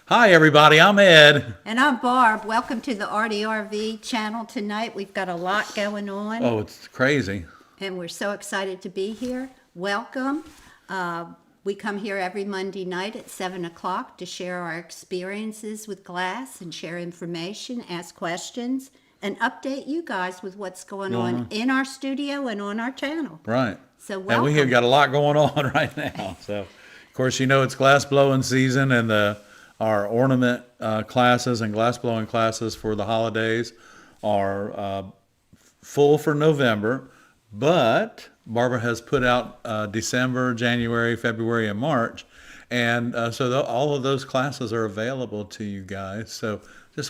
Hi, everybody. I'm Ed. And I'm Barb. Welcome to the ARTyRV channel tonight. We've got a lot going on, Oh, it's crazy. and we're so excited to be here. Welcome. We come here every Monday night at 7 o'clock to share our experiences with glass and share information, ask questions, and update you guys with what's going on in our studio and on our channel. Right. So And we have welcome. got a lot going on right now. So, of course, it's glass blowing season, and our ornament classes and glass blowing classes for the holidays are full for November. But Barbara has put out December, January, February, and March. And all of those classes are available to you guys. So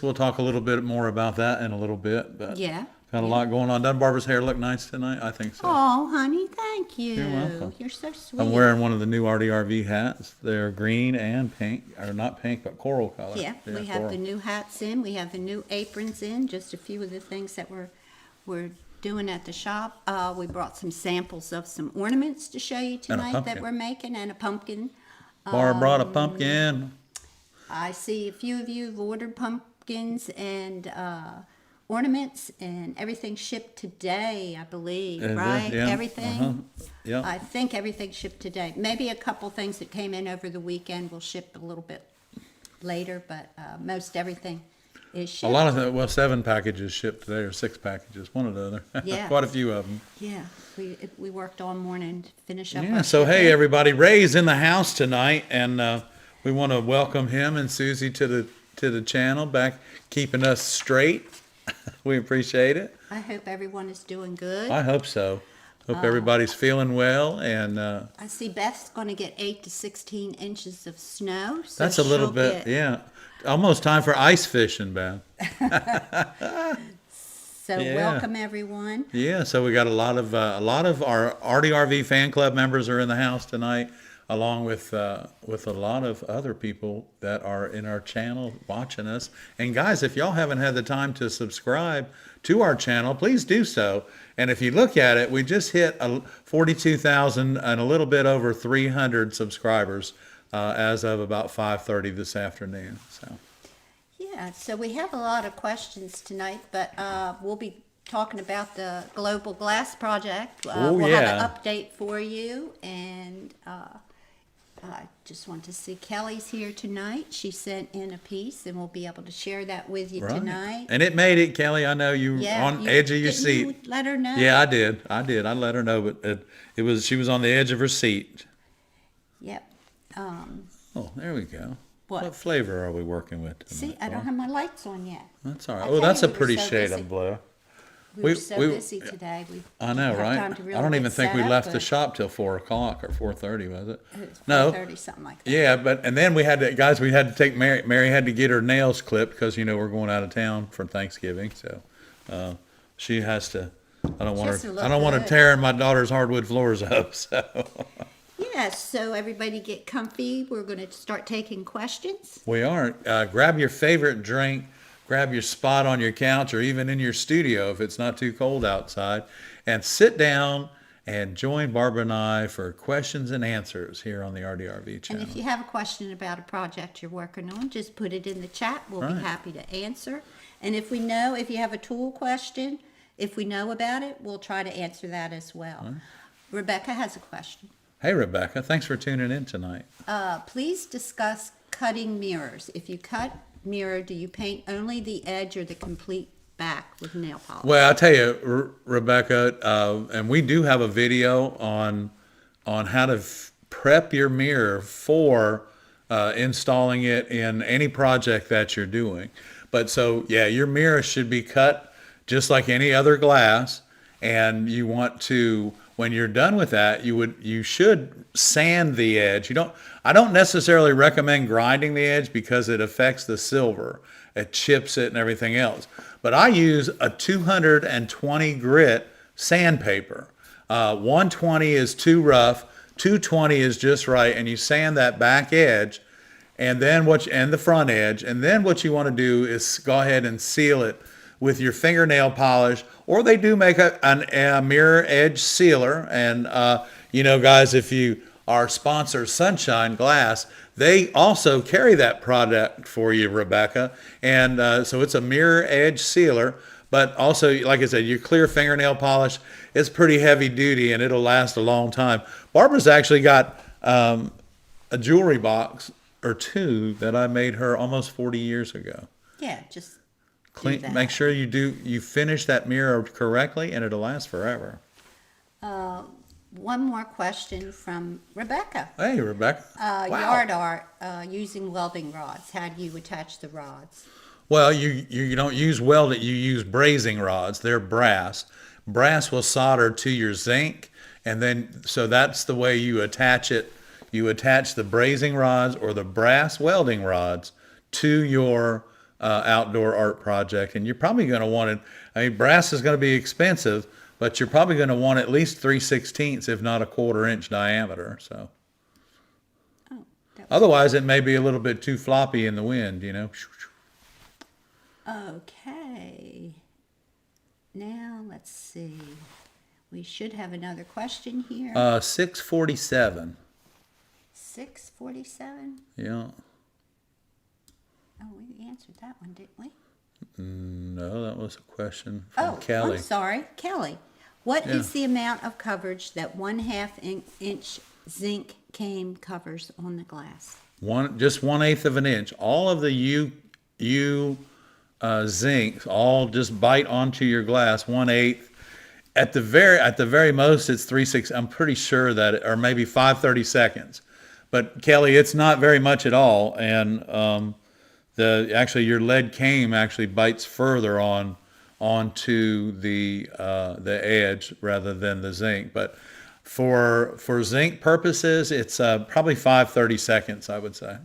we'll talk a little bit more about that in a little bit. But Yeah. got a lot going on. Doesn't Barbara's hair look nice tonight? I think so. Oh, honey, thank you. You're welcome. You're so sweet. I'm wearing one of the new ARTyRV hats. They're green and pink, or not pink, but coral color. Yeah, we have coral. the new hats in, we have the new aprons in, just a few of the things that we're doing at the shop. We brought some samples of some ornaments to show you tonight that pumpkin. we're making, and a pumpkin. Barb brought a pumpkin. I see a few of you have ordered pumpkins and ornaments, and everything shipped today, I believe, Is it? right? Yeah. Everything? Yeah. I think everything shipped today. Maybe a couple things that came in over the weekend will ship a little bit later, but most everything is A shipped. lot of 7 packages shipped today, or 6 packages, one or the other. Yeah. Quite a few of them. Yeah, we worked all morning to finish up. Yeah. our So hey, shipping. everybody, Ray's in the house tonight, and we want to welcome him and Susie to the channel, back keeping us straight. We appreciate it. I hope everyone is doing good. I hope so. Hope everybody's feeling well, and I see Beth's going to get 8 to 16 inches of snow. So that's a little she'll bit, get- yeah. Almost time for ice fishing, Beth. So Yeah. welcome everyone. Yeah, so we got a lot of our ARTyRV fan club members are in the house tonight, along with a lot of other people that are in our channel watching us. And guys, if y'all haven't had the time to subscribe to our channel, please do so. And if you look at it, we just hit 42,000 and a little bit over 300 subscribers as of about 5:30 this afternoon. So. Yeah, so we have a lot of questions tonight, but we'll be talking about the Global Glass Project. We'll have an update for you, and I just want to see Kelly's here tonight. She sent in a piece, and we'll be able to share that with you Right. tonight. And it made it, Kelly. I know you were on edge of your didn't seat. you let her know? Yeah, I did. I let her know, but she was on the edge of her seat. Yep. Oh, there we go. What? Flavor are we working with tonight? See, I don't have my lights on yet. That's all right. I Oh, tell that's you, a we were pretty so shade busy. of blue. We were We- so we- busy today. We I know, didn't have right? time to really I don't get even think set we up, left the but shop till 4 o'clock or 4:30, was it? It was No. 4:30, something like that. Yeah, and then we had to take Mary. Mary had to get her nails clipped because we're going out of town for Thanksgiving, so she has to. I don't She want has her. to look I don't want her good. tearing my daughter's hardwood floors up. So Yes, so everybody get comfy. We're going to start taking questions. we are. Grab your favorite drink. Grab your spot on your couch or even in your studio if it's not too cold outside, and sit down and join Barbara and I for questions and answers here on the ARTyRV And channel. if you have a question about a project you're working on, just put it in the chat. We'll Right. be happy to answer. And if you have a tool question, if we know about it, we'll try to answer that as well. Rebecca has a question. Hey, Rebecca, thanks for tuning in tonight. Please discuss cutting mirrors. If you cut mirror, do you paint only the edge or the complete back with nail polish? Well, I tell you, Rebecca, and we do have a video on how to prep your mirror for installing it in any project that you're doing. But so, yeah, your mirror should be cut just like any other glass, and you want to, when you're done with that, you should sand the edge. I don't necessarily recommend grinding the edge because it affects the silver. It chips it and everything else. But I use a 220 grit sandpaper. 120 is too rough, 220 is just right, and you sand that back edge, and then the front edge, and then what you want to do is go ahead and seal it with your fingernail polish, or they do make a mirror edge sealer. And guys, if you our sponsor, Sunshine Glass, they also carry that product for you, Rebecca. And so it's a mirror edge sealer, but also, like I said, your clear fingernail polish is pretty heavy duty and it'll last a long time. Barbara's actually got a jewelry box or two that I made her almost 40 years ago. Yeah, just Clean, do that. make sure you finish that mirror correctly and it'll last forever. One more question from Rebecca. Hey, Rebecca. Wow. Yard art using welding rods. How do you attach the rods? Well, you don't use welding, you use brazing rods. They're brass. Brass will solder to your zinc, and then, so that's the way you attach it. You attach the brazing rods or the brass welding rods to your outdoor art project, and you're probably going to want it. I mean, brass is going to be expensive, but you're probably going to want at least 3/16, if not a 1/4 inch diameter. So, Oh, that was otherwise, it may be a little bit too floppy in the wind, you know. okay. Now let's see. We should have another question here. 647. 647. Yeah. Oh, we answered that one, didn't we? No, that was a question from Oh, Kelly. I'm sorry, Kelly. What Yeah. is the amount of coverage that 1/2 inch zinc cane covers on the glass? Just 1/8 of an inch. All of the zincs all just bite onto your glass 1/8. At the very most, it's 3/6. I'm pretty sure that, or maybe 5/32. But Kelly, it's not very much at all. And actually your lead cane actually bites further onto the edge rather than the zinc. But for zinc purposes, it's probably 5/32, I would say.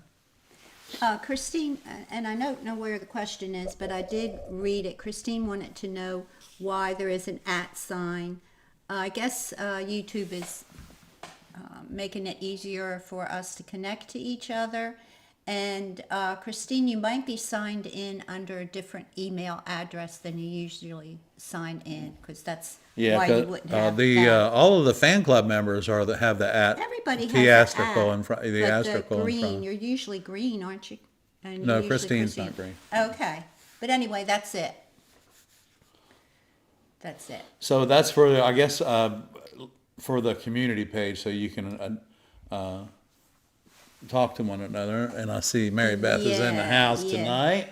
Christine, and I don't know where the question is, but I did read it. Christine wanted to know why there is an @ sign. I guess YouTube is making it easier for us to connect to each other. And Christine, you might be signed in under a different email address than you usually sign in, because that's why you wouldn't have that. All of the fan club members have the @ Everybody has the an asterisk in front. The but asterisk the in green, front. you're usually green, aren't you? And No, you're usually Christine's not green. Okay, but anyway, that's it. That's it. So that's for, I guess, for the community page, so you can talk to one another. And I see Mary Beth is in the house Yeah. tonight.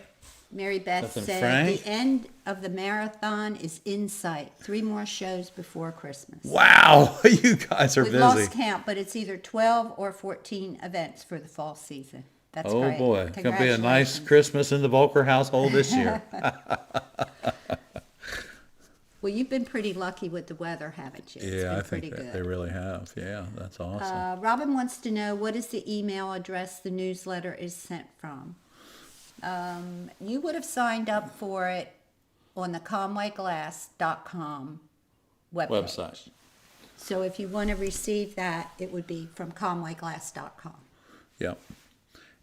Mary Beth Nothing said, frank. the end of the marathon is in sight. 3 more shows before Christmas. Wow, you guys are We've busy. lost count, but it's either 12 or 14 events for the fall season. That's Oh great. boy, it's gonna be a nice Congratulations. Christmas in the Volker household this year. Well, you've been pretty lucky with the weather, haven't you? It's Yeah, been I pretty think that good. they really have. Yeah, that's awesome. Robin wants to know, what is the email address the newsletter is sent from? You would have signed up for it on the ConwayGlass.com website. So if you want to receive that, it would be from ConwayGlass.com. Yep.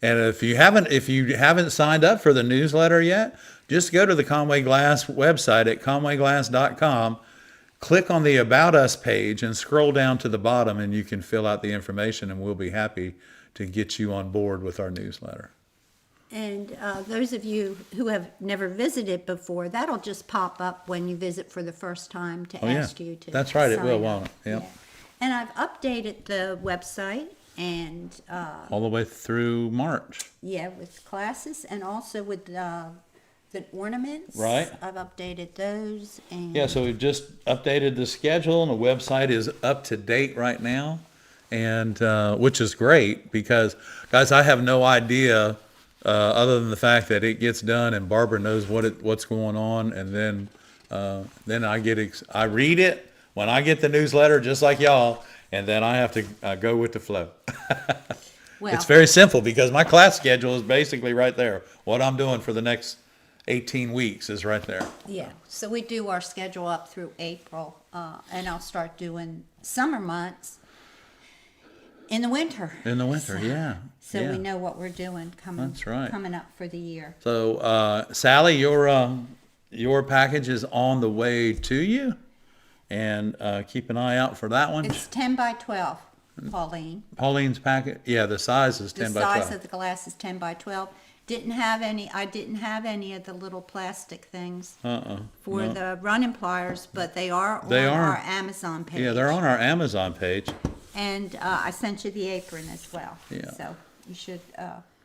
And if you haven't signed up for the newsletter yet, just go to the Conway Glass website at conwayglass.com, click on the About Us page, and scroll down to the bottom, and you can fill out the information, and we'll be happy to get you on board with our newsletter. And those of you who have never visited before, that'll just pop up when you visit for the first time to Oh, yeah. ask you to That's right, it will, sign won't up. it? Yep. Yeah. And I've updated the website and All the way through March. yeah, with classes and also with the ornaments. Right. I've updated those and Yeah, so we've just updated the schedule, and the website is up to date right now, and which is great because, guys, I have no idea other than the fact that it gets done and Barbara knows what's going on, and then I read it when I get the newsletter, just like y'all, and then I have to go with the flow. well, It's very simple because my class schedule is basically right there. What I'm doing for the next 18 weeks is right there. yeah. So we do our schedule up through April, and I'll start doing summer months in the winter. In the winter, So- yeah. So yeah. we know what we're doing That's right. coming up for the year. So, Sally, your package is on the way to you, and keep an eye out for that one. It's 10 by 12. Pauline. Pauline's packet, yeah, the size is The 10 by size 12. of the glass is 10 by 12. I didn't have any of the little plastic things for no. the running pliers, but they are on They are. our Amazon page. Yeah, they're on our Amazon page. And I sent you the apron as well. Yeah. So you should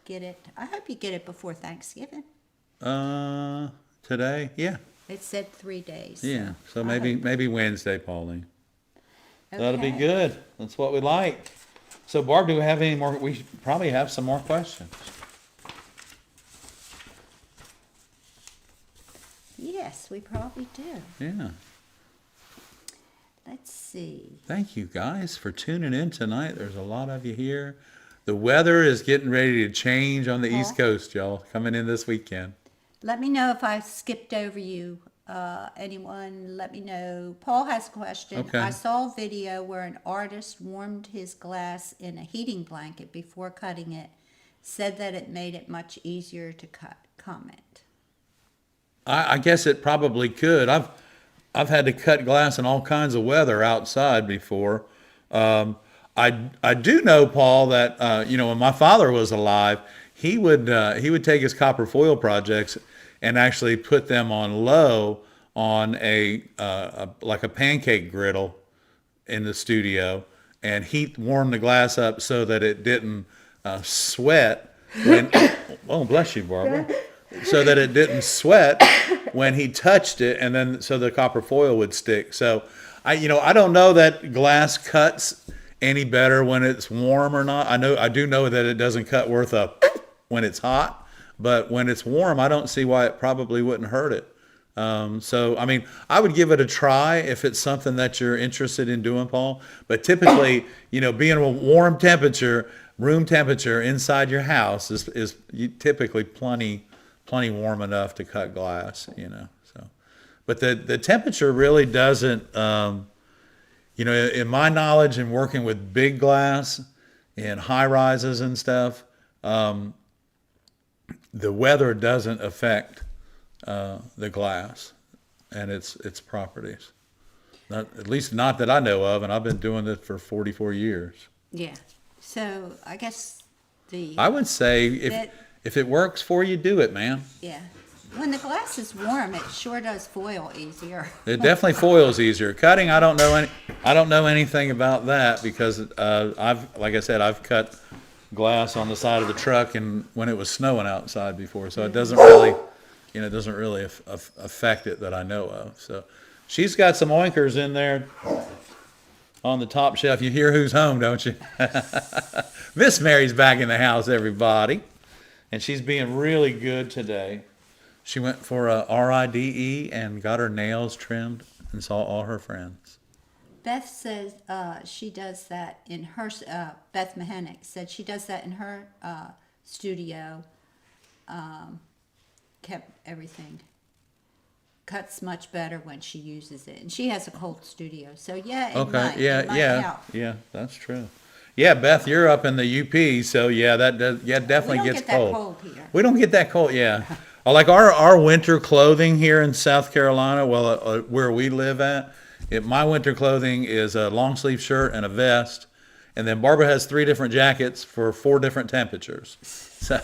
get it. I hope you get it before Thanksgiving. Today, yeah, It said 3 days. yeah. So I maybe Wednesday, Pauline. That'll be Okay. good. That's what we like. So Barb, do we have any more? We probably have some more questions. Yes, we probably do. Yeah. Let's see. Thank you guys for tuning in tonight. There's a lot of you here. The weather is getting ready to change on the East Coast, y'all, coming in this weekend. Let me know if I skipped over you. Anyone, let me know. Paul has a question. Okay. I saw a video where an artist warmed his glass in a heating blanket before cutting it. Said that it made it much easier to cut. Comment. I guess it probably could. I've had to cut glass in all kinds of weather outside before. I do know, Paul, that when my father was alive, he would take his copper foil projects and actually put them on low on like a pancake griddle in the studio, and heat warm the glass up so that it didn't sweat when. Oh, bless you, Barbara. So that it didn't sweat when he touched it, and then so the copper foil would stick. So I don't know that glass cuts any better when it's warm or not. I do know that it doesn't cut worth a when it's hot, but when it's warm, I don't see why it probably wouldn't hurt it. So I mean, I would give it a try if it's something that you're interested in doing, Paul. But typically, being a warm temperature, room temperature inside your house is typically plenty warm enough to cut glass, so. But the temperature really doesn't, in my knowledge and working with big glass in high rises and stuff, the weather doesn't affect the glass and its properties. At least not that I know of, and I've been doing this for 44 years. Yeah. So I guess I would say if it works for you, do it, man. Yeah. When the glass is warm, it sure does foil easier. It definitely foils easier. Cutting, I don't know anything about that because like I said, I've cut glass on the side of the truck and when it was snowing outside before, so it doesn't really, affect it that I know of. So she's got some oinkers in there on the top shelf. You hear who's home, don't you? Miss Mary's back in the house, everybody. And she's being really good today. She went for a RIDE and got her nails trimmed and saw all her friends. Beth says she does that in her, Beth Mahenick said she does that in her studio. Kept everything, cuts much better when she uses it. And she has a cold studio, so yeah, it might help. Yeah, that's true. Yeah, Beth, you're up in the UP, so yeah, definitely gets cold. Here. We don't get that cold, yeah. Like our winter clothing here in South Carolina, where we live at, my winter clothing is a long sleeve shirt and a vest, and then Barbara has 3 different jackets for 4 different temperatures. So.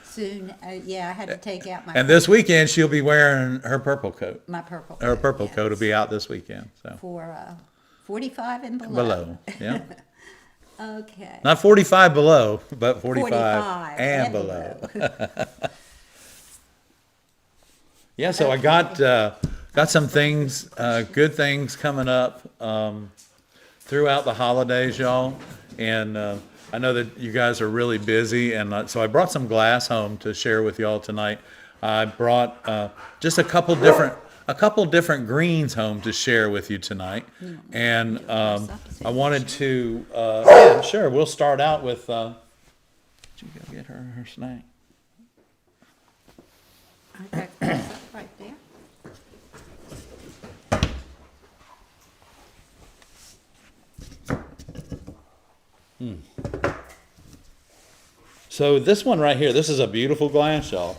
Soon, I had to take out my. And this weekend she'll be wearing her purple coat. My purple. Her purple coat will be out this weekend. So. For 45 and below. Below, yeah. Okay. Not 45 below, but 45 and below. Yeah, so I got some things, good things coming up throughout the holidays, y'all. And I know that you guys are really busy, and so I brought some glass home to share with y'all tonight. I brought just a couple different greens home to share with you tonight. And I wanted to, yeah, sure, we'll start out with, did you go get her snack? I got glass up right there. So this one right here, this is a beautiful glass, y'all.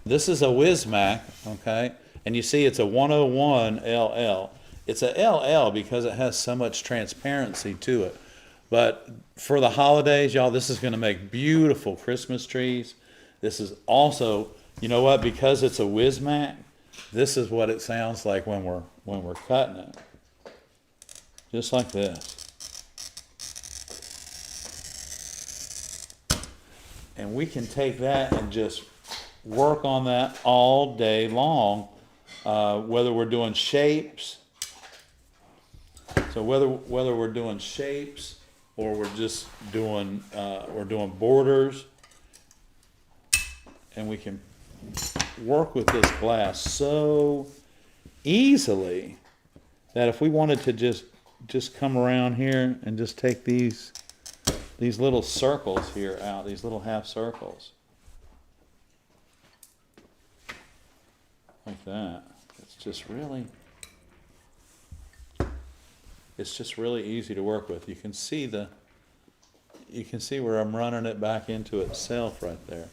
This is a Wismac, okay? And you see it's a 101 LL. It's a LL because it has so much transparency to it. But for the holidays, y'all, this is going to make beautiful Christmas trees. This is also, you know what, because it's a Wismac, this is what it sounds like when we're cutting it. Just like this. And we can take that and just work on that all day long, whether we're doing shapes. So whether we're doing shapes or we're just doing borders, and we can work with this glass so easily that if we wanted to just come around here and just take these little circles here out, these little half circles, like that. It's just really easy to work with. You can see where I'm running it back into itself right there.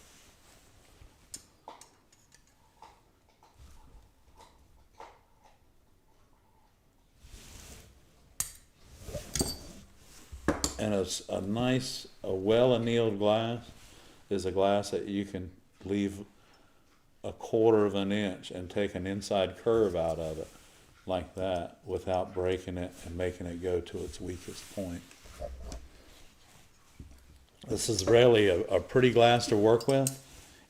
And a well annealed glass is a glass that you can leave a 1/4 of an inch and take an inside curve out of it like that without breaking it and making it go to its weakest point. This is really a pretty glass to work with,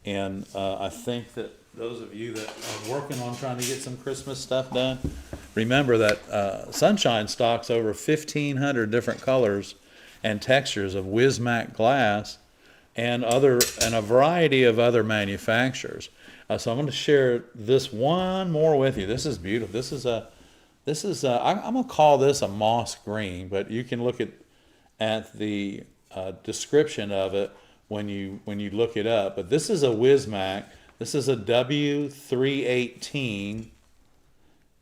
and I think that those of you that are working on trying to get some Christmas stuff done, remember that Sunshine stocks over 1,500 different colors and textures of Wismac glass and a variety of other manufacturers. So I'm going to share this one more with you. This is beautiful. I'm going to call this a moss green, but you can look at the description of it when you look it up. But this is a Wismac. This is a W318,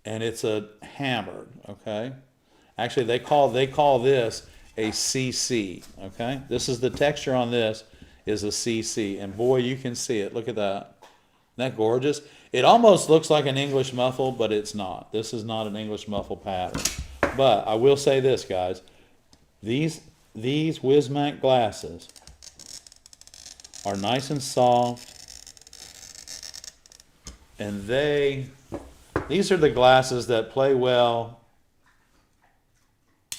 and it's a hammered. Okay, actually they call this a CC. Okay, this is the texture on this is a CC, and boy, you can see it. Look at that. Isn't that gorgeous? It almost looks like an English muffle, but it's not. This is not an English muffle pattern. But I will say this, guys. These Wismac glasses are nice and soft, and these are the glasses that play well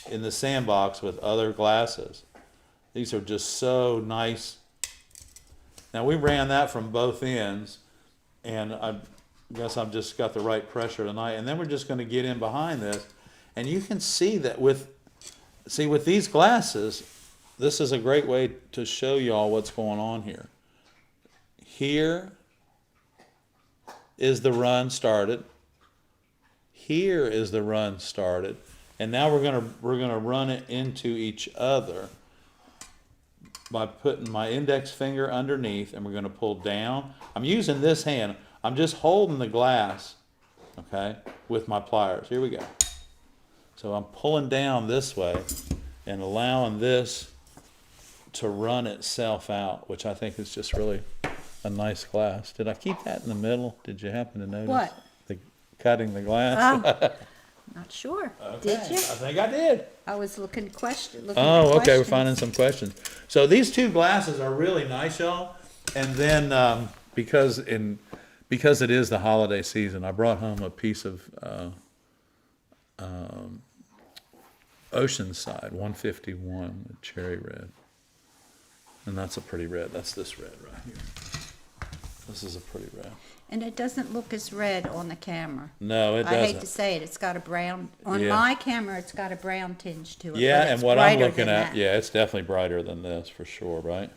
in the sandbox with other glasses. These are just so nice. Now we ran that from both ends, and I guess I've just got the right pressure tonight. And then we're just going to get in behind this, and you can see that with these glasses, this is a great way to show y'all what's going on here. Here is the run started. Here is the run started. And now we're gonna run it into each other by putting my index finger underneath, and we're gonna pull down. I'm using this hand. I'm just holding the glass, okay, with my pliers. Here we go. So I'm pulling down this way and allowing this to run itself out, which I think is just really a nice glass. Did I keep that in the middle? Did you happen to notice? What? Cutting the glass? Not sure. Okay. Did you? I think I did. I was looking Oh, at okay, we're questions. finding some questions. So these two glasses are really nice, y'all. And then because it is the holiday season, I brought home a piece of Oceanside 151 with cherry red. And that's a pretty red. That's this red right here. This is a pretty red. And it doesn't look as red on the camera. No, it doesn't. I hate to say it. It's got a brown, on Yeah. my camera, it's got a brown tinge to it. Yeah, but it's and what I'm brighter looking than at, that. yeah, it's definitely brighter than this for sure, right?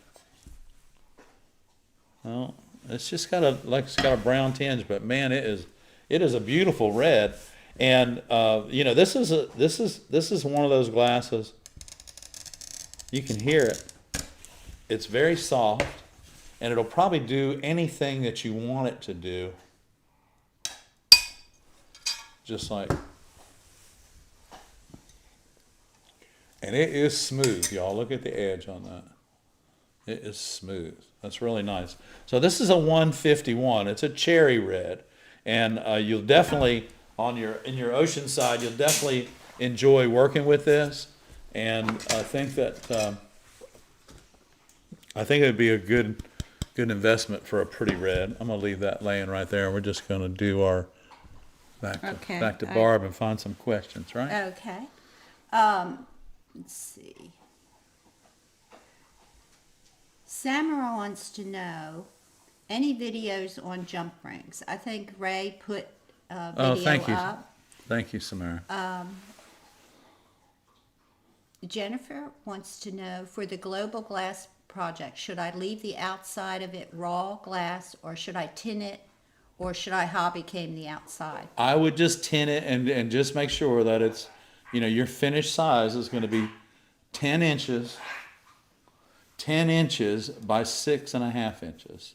Well, it's just got a brown tinge, but man, it is a beautiful red. And this is one of those glasses. You can hear it. It's very soft, and it'll probably do anything that you want it to do. Just like, and it is smooth, y'all. Look at the edge on that. It is smooth. That's really nice. So this is a 151. It's a cherry red, and you'll definitely in your ocean side, you'll definitely enjoy working with this. And I think that I think it would be a good investment for a pretty red. I'm gonna leave that laying right there. We're just gonna do our Okay, back to Barb and find some questions, right? Okay. Let's see. Samara wants to know any videos on jump rings. I think Ray put a video Thank you. up. Thank you, Samara. Jennifer wants to know, for the global glass project, should I leave the outside of it raw glass, or should I tin it, or should I hobby came the outside? I would just tin it and just make sure that it's, your finished size is going to be 10 inches by 6.5 inches.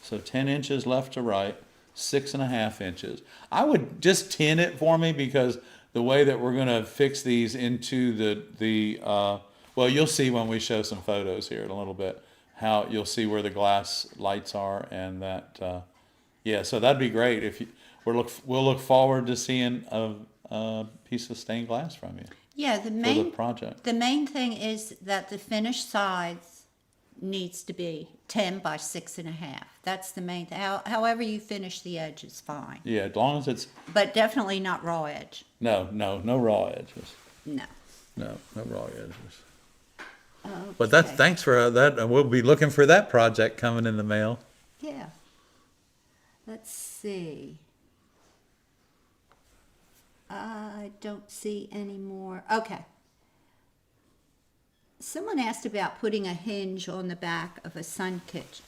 So 10 inches left to right, 6.5 inches. I would just tin it for me, because the way that we're going to fix these into well, you'll see when we show some photos here in a little bit, how you'll see where the glass lights are, and that, yeah, so that'd be great. If we'll look forward to seeing a piece of stained glass from you. Yeah, for the project. The main thing is that the finished size needs to be 10 by 6.5. That's the main thing. However you finish the edge is fine. Yeah, as long as it's But definitely not raw edge. no raw edges. No. No raw edges. Okay. But thanks for that, and we'll be looking for that project coming in the mail. Yeah. Let's see. I don't see any more. Okay. Someone asked about putting a hinge on the back of a sun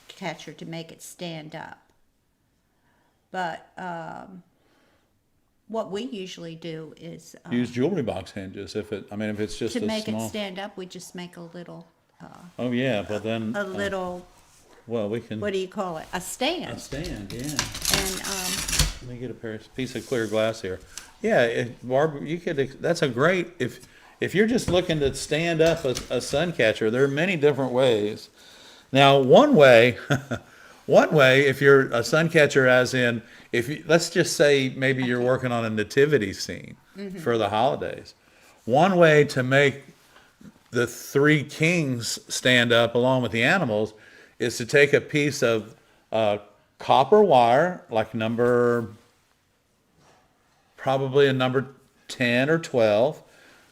catcher to make it stand up. But what we usually do is Use jewelry box hinges if it's just to a make small. it stand up. We just make a little, Oh yeah, but then well, we can what do you call it? A stand. a stand. Yeah. And Let me get a piece of clear glass here. Yeah, Barb, you could. That's a great if you're just looking to stand up a sun catcher. There are many different ways. Now, one way, if you're a sun catcher, as in let's just say maybe you're working on a nativity scene for the holidays. One way to make the three kings stand up along with the animals is to take a piece of copper wire, like probably a number 10 or 12,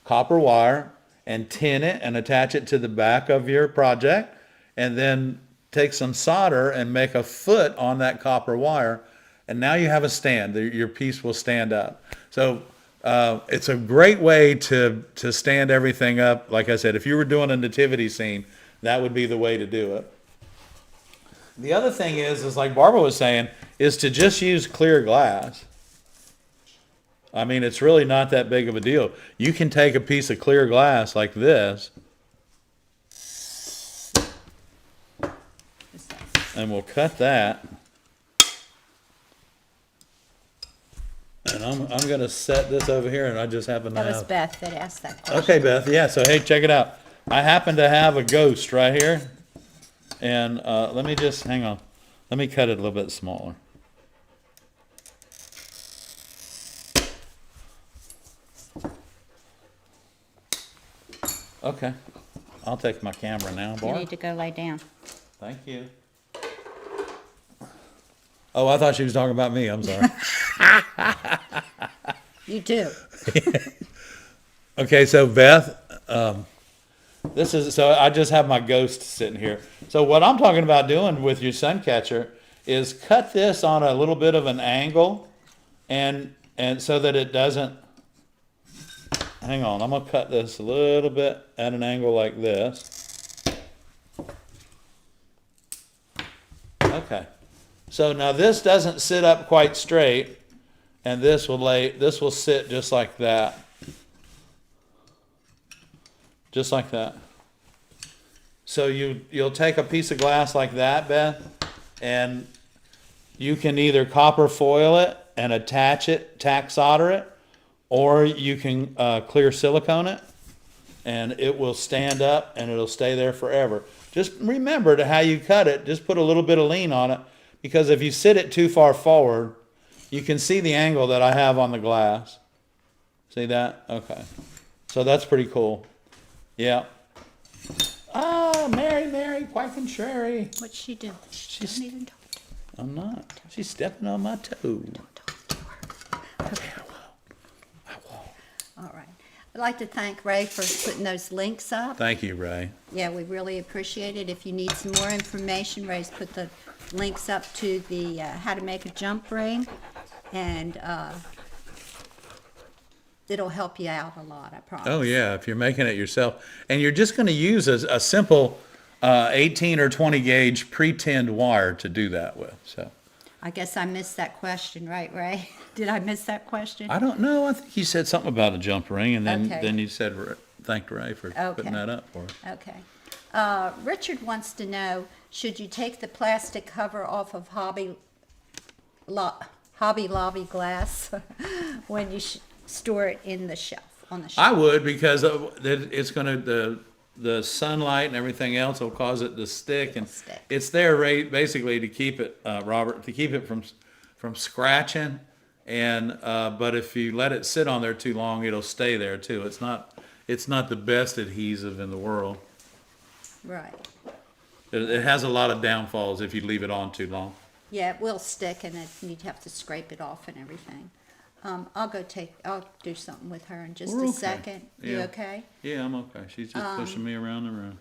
copper wire, and tin it and attach it to the back of your project, and then take some solder and make a foot on that copper wire, and now you have a stand. Your piece will stand up. So it's a great way to stand everything up. Like I said, if you were doing a nativity scene, that would be the way to do it. The other thing is like Barbara was saying, is to just use clear glass. I mean, it's really not that big of a deal. You can take a piece of clear glass like this, and we'll cut that. And I'm going to set this over here, and I just happen to that was have... Beth that asked that question. Okay, Beth, yeah, so hey, check it out. I happen to have a ghost right here, and let me just, hang on. Let me cut it a little bit smaller. Okay, I'll take my camera now, You Barb. need to go lay down. Thank you. Oh, I thought she was talking about me, I'm sorry. You do. Okay, so Beth, so I just have my ghost sitting here. So what I'm talking about doing with your sun catcher is cut this on a little bit of an angle, and so that it doesn't, hang on, I'm gonna cut this a little bit at an angle like this. Okay, so now this doesn't sit up quite straight, and this will sit just like that. Just like that. So you'll take a piece of glass like that, Beth, and you can either copper foil it and attach it, tack solder it, or you can clear silicone it, and it will stand up and it'll stay there forever. Just remember how you cut it, just put a little bit of lean on it, because if you sit it too far forward, you can see the angle that I have on the glass. See that? Okay. So that's pretty cool. Yeah. Ah, Mary, quite contrary. What's she doing? She's- Don't even talk. I'm not. She's stepping on my toe. Talk to her. Okay, I will. All right. I'd like to thank Ray for putting those links up. Thank you, Ray. Yeah, we really appreciate it. If you need some more information, Ray's put the links up to the how to make a jump ring, and it'll help you out a lot, I promise. Oh yeah, if you're making it yourself, and you're just going to use a simple 18 or 20 gauge pre-tinned wire to do that with. So I guess I missed that question, right, Ray? Did I miss that question? I don't know. I think you said something about a jump ring, and then Okay. you said thanked Ray for putting that up for us. Okay. Richard wants to know, should you take the plastic cover off of Hobby Lobby glass when you store it in the shelf, on the shelf? I would, because it's going to the sunlight and everything else will cause it to stick, and Stick. it's there, basically to keep it, Robert, to keep it from scratching. And but if you let it sit on there too long, it'll stay there too. It's not the best adhesive in the world. Right. It has a lot of downfalls if you leave it on too long. Yeah, it will stick, and you'd have to scrape it off and everything. I'll do something with her in just We're a okay. second. You Yeah. okay? Yeah, I'm okay. She's just pushing me around the room.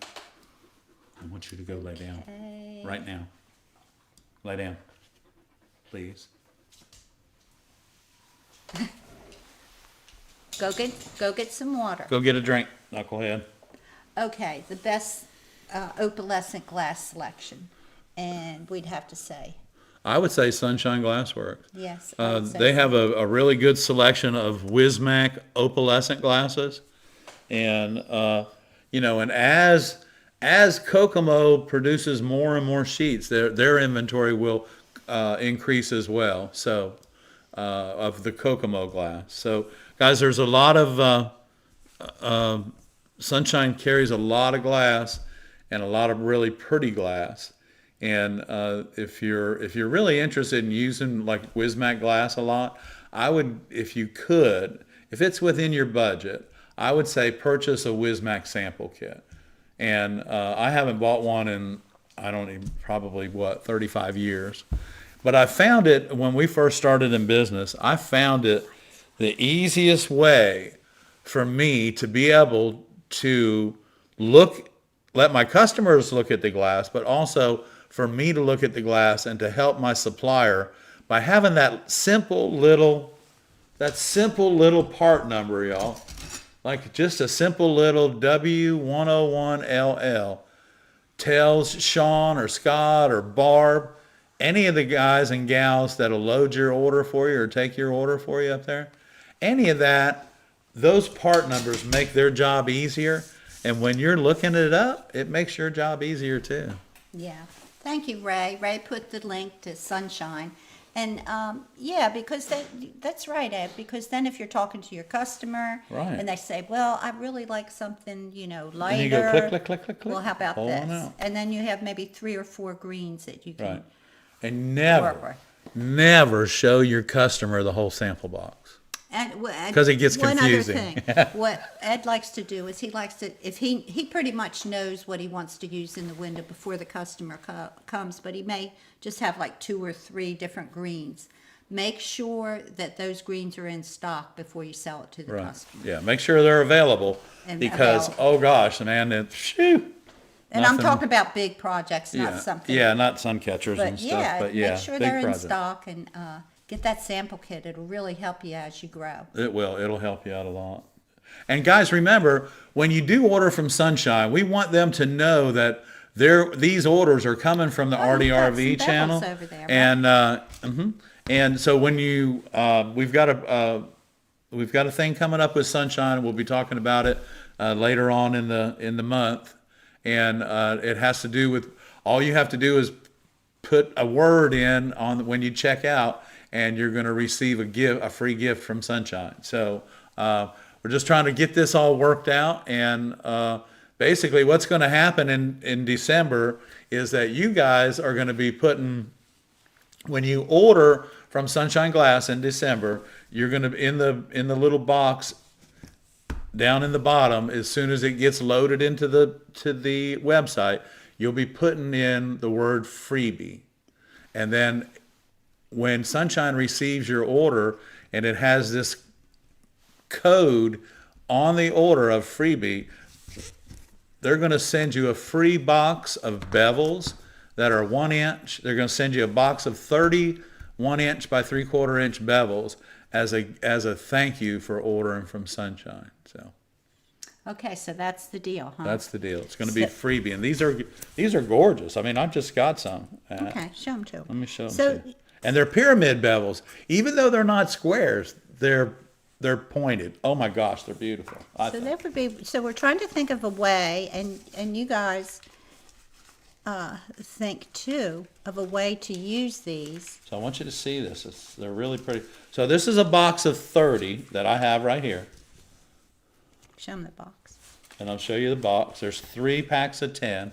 I want you to go lay down Okay. right now. Lay down, please. Go get some water. Go get a drink, knucklehead. Okay, the best opalescent glass selection, and we'd have to say I would say Sunshine Glassworks. yes. I would say They so. have a really good selection of Wismac opalescent glasses, and and as Kokomo produces more and more sheets, their inventory will increase as well. So of the Kokomo glass. So guys, there's a lot of Sunshine carries a lot of glass and a lot of really pretty glass. And if you're really interested in using like Wismac glass a lot, I would, if it's within your budget, I would say purchase a Wismac sample kit. And I haven't bought one in, I don't even, probably 35 years. But I found it when we first started in business. I found it the easiest way for me to be able to let my customers look at the glass, but also for me to look at the glass and to help my supplier by having that simple little part number, y'all. Like just a simple little W101LL tells Sean or Scott or Barb, any of the guys and gals that'll load your order for you or take your order for you up there, any of that, those part numbers make their job easier. And when you're looking it up, it makes your job easier too. Yeah. Thank you, Ray. Ray put the link to Sunshine. And yeah, because that's right, Ed, because then if you're talking to your customer Right. and they say, well, I really like something, lighter. And you go click, click, click, click, click. Well, how about Pull one this? out. And then you have maybe 3 or 4 greens that you can Right. And work with. never show your customer the whole sample box. And 'Cause it gets one confusing. other thing, what Ed likes to do is he pretty much knows what he wants to use in the window before the customer comes, but he may just have like 2 or 3 different greens. Make sure that those greens are in stock before you sell it to the Right. customer. Yeah, make sure they're available And because, available. oh gosh, man, shoo. And I'm Nothing- talking about big projects, not something. Yeah, not sun catchers But and stuff, yeah, but yeah, make sure big they're in project. stock and get that sample kit. It'll really help you as you grow. It will. It'll help you out a lot. And guys, remember, when you do order from Sunshine, we want them to know that these orders are coming from the Oh, you've got ARTyRV some channel. bells over there, right? And so when you we've got a thing coming up with Sunshine. We'll be talking about it later on in the month, and it has to do with, all you have to do is put a word in on when you check out, and you're going to receive a free gift from Sunshine. So we're just trying to get this all worked out, and basically what's going to happen in December is that you guys are going to be putting, when you order from Sunshine Glass in December, you're going to, in the little box down in the bottom, as soon as it gets loaded into the website, you'll be putting in the word freebie. And then when Sunshine receives your order and it has this code on the order of freebie, they're going to send you a free box of bevels that are 1 inch. They're going to send you a box of 30 1-inch by 3/4 inch bevels as a thank you for ordering from Sunshine. So Okay, so that's the deal, huh? that's the deal. It's going to be freebie, and these are gorgeous. I mean, I just got some. Okay, show them to Let them. me show them So, to you. And they're pyramid bevels, even though they're not squares. They're pointed. Oh my gosh, they're beautiful. I so think. that would be, so we're trying to think of a way, and you guys think too, of a way to use these. So I want you to see this. They're really pretty. So this is a box of 30 that I have right here. Show them the box. And I'll show you the box. There's 3 packs of 10.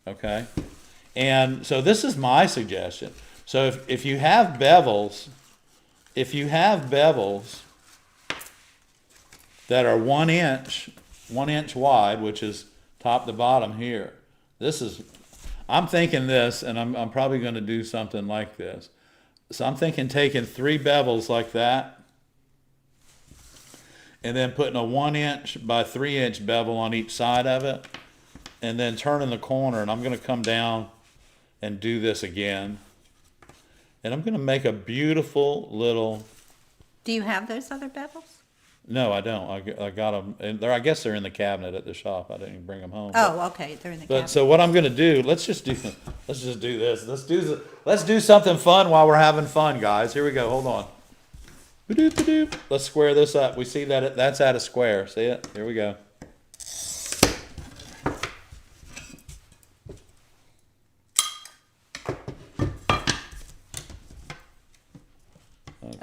Okay. And so this is my suggestion. So if you have bevels, that are 1 inch wide, which is top to bottom here. I'm thinking this, and I'm probably going to do something like this. So I'm thinking taking 3 bevels like that, and then putting a 1 inch by 3 inch bevel on each side of it, and then turning the corner, and I'm going to come down and do this again. And I'm going to make a beautiful little... Do you have those other bevels? No, I don't. I got them. And I guess they're in the cabinet at the shop. I didn't even bring them home. Oh, okay, they're in the cabinet. But so what I'm going to do, let's just do this. Let's do something fun while we're having fun, guys. Here we go. Hold on. Ba-doop-ba-doop. Let's square this up. We see that that's at a square. See it? Here we go.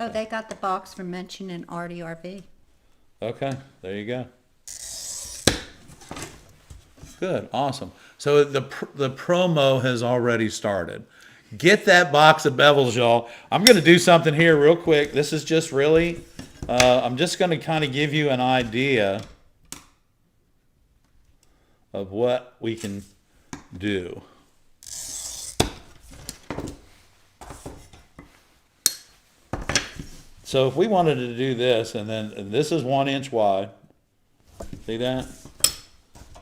Oh, they got the box for mentioning ARTyRV. Okay, there you go. Good, awesome. So the promo has already started. Get that box of bevels, y'all. I'm going to do something here real quick. This is just really, I'm just going to kind of give you an idea of what we can do. So if we wanted to do this, and this is 1 inch wide, see that?